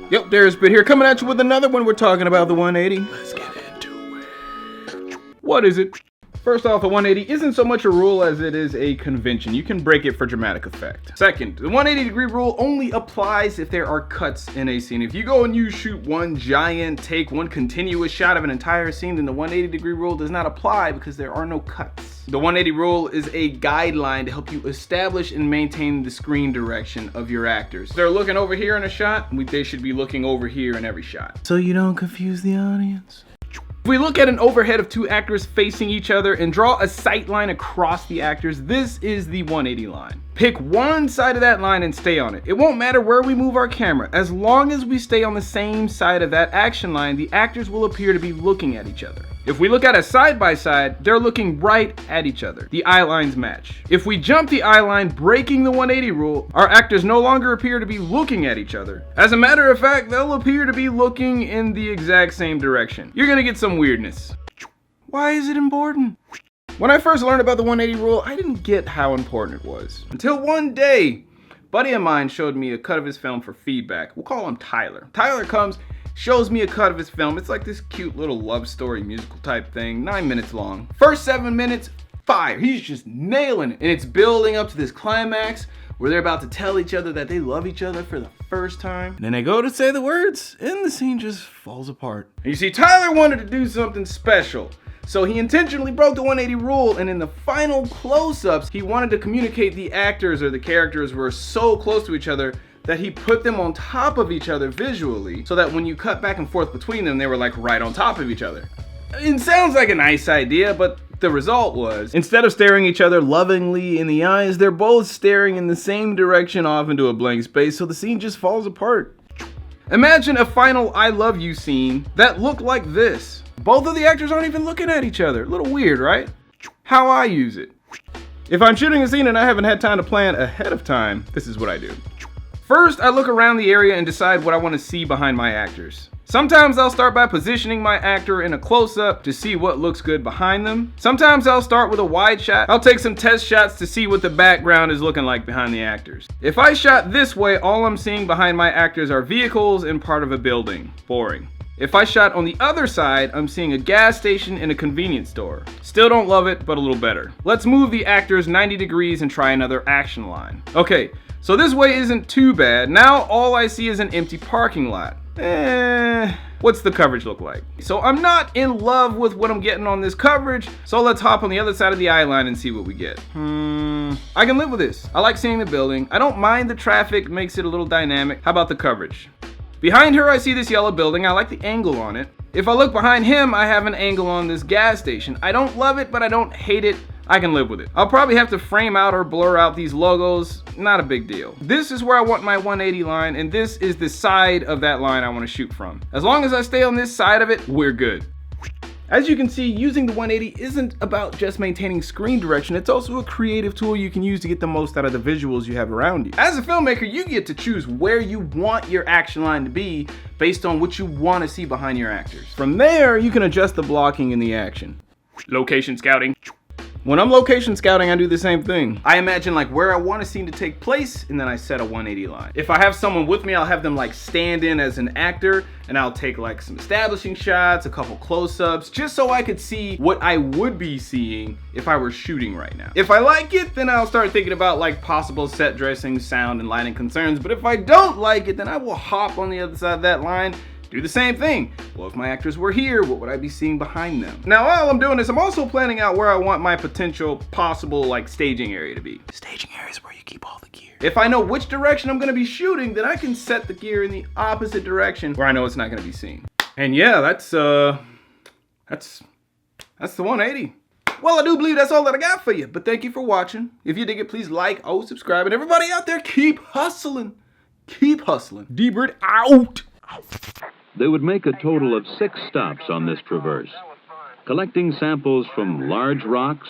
Yep, there's Bit here, coming at you with another one. We're talking about the 180. Let's get into it. What is it? First off, the 180 isn't so much a rule as it is a convention. You can break it for dramatic effect. Second, the 180-degree rule only applies if there are cuts in a scene. If you go and you shoot one giant take, one continuous shot of an entire scene, then the 180-degree rule does not apply because there are no cuts. The 180 rule is a guideline to help you establish and maintain the screen direction of your actors. If they're looking over here in a shot, they should be looking over here in every shot, so you don't confuse the audience. If we look at an overhead of two actors facing each other and draw a sight line across the actors, this is the 180 line. Pick one side of that line and stay on it. It won't matter where we move our camera. As long as we stay on the same side of that action line, the actors will appear to be looking at each other. If we look at a side by side, they're looking right at each other. The eye lines match. If we jump the eye line, breaking the 180 rule, our actors no longer appear to be looking at each other. As a matter of fact, they'll appear to be looking in the exact same direction. You're gonna get some weirdness. Why is it important? When I first learned about the 180 rule, I didn't get how important it was. Until one day, a buddy of mine showed me a cut of his film for feedback. We'll call him Tyler. Tyler comes, shows me a cut of his film. It's like this cute little love story musical type thing, 9 minutes long. First 7 minutes, fire. He's just nailing it. And it's building up to this climax where they're about to tell each other that they love each other for the first time. And then they go to say the words and the scene just falls apart. And you see, Tyler wanted to do something special. So he intentionally broke the 180 rule, and in the final close-ups, he wanted to communicate the actors or the characters were so close to each other that he put them on top of each other visually, so that when you cut back and forth between them, they were like right on top of each other. It sounds like a nice idea, but the result was, instead of staring each other lovingly in the eyes, they're both staring in the same direction off into a blank space, so the scene just falls apart. Imagine a final I love you scene that looked like this. Both of the actors aren't even looking at each other. A little weird, right? How I use it. If I'm shooting a scene and I haven't had time to plan ahead of time, this is what I do. First, I look around the area and decide what I want to see behind my actors. Sometimes I'll start by positioning my actor in a close-up to see what looks good behind them. Sometimes I'll start with a wide shot. I'll take some test shots to see what the background is looking like behind the actors. If I shot this way, all I'm seeing behind my actors are vehicles and part of a building. Boring. If I shot on the other side, I'm seeing a gas station and a convenience store. Still don't love it, but a little better. Let's move the actors 90 degrees and try another action line. Okay, so this way isn't too bad. Now all I see is an empty parking lot. What's the coverage look like? So I'm not in love with what I'm getting on this coverage, so let's hop on the other side of the eye line and see what we get. I can live with this. I like seeing the building. I don't mind the traffic, makes it a little dynamic. How about the coverage? Behind her, I see this yellow building. I like the angle on it. If I look behind him, I have an angle on this gas station. I don't love it, but I don't hate it. I can live with it. I'll probably have to frame out or blur out these logos. Not a big deal. This is where I want my 180 line, and this is the side of that line I want to shoot from. As long as I stay on this side of it, we're good. As you can see, using the 180 isn't about just maintaining screen direction, it's also a creative tool you can use to get the most out of the visuals you have around you. As a filmmaker, you get to choose where you want your action line to be based on what you want to see behind your actors. From there, you can adjust the blocking and the action. Location scouting. When I'm location scouting, I do the same thing. I imagine like where I want a scene to take place, and then I set a 180 line. If I have someone with me, I'll have them like stand in as an actor, and I'll take like some establishing shots, a couple close-ups, just so I could see what I would be seeing if I were shooting right now. If I like it, then I'll start thinking about like possible set dressing, sound, and lighting concerns. But if I don't like it, then I will hop on the other side of that line, do the same thing. Well, if my actors were here, what would I be seeing behind them? Now, while I'm doing this, I'm also planning out where I want my potential possible like staging area to be. Staging area is where you keep all the gear. If I know which direction I'm gonna be shooting, then I can set the gear in the opposite direction where I know it's not gonna be seen. And yeah, that's the 180. Well, I do believe that's all that I got for you, but thank you for watching. If you dig it, please like, subscribe, and everybody out there, keep hustling. Keep hustling. D-Bird out. They would make a total of 6 stops on this traverse, collecting samples from large rocks,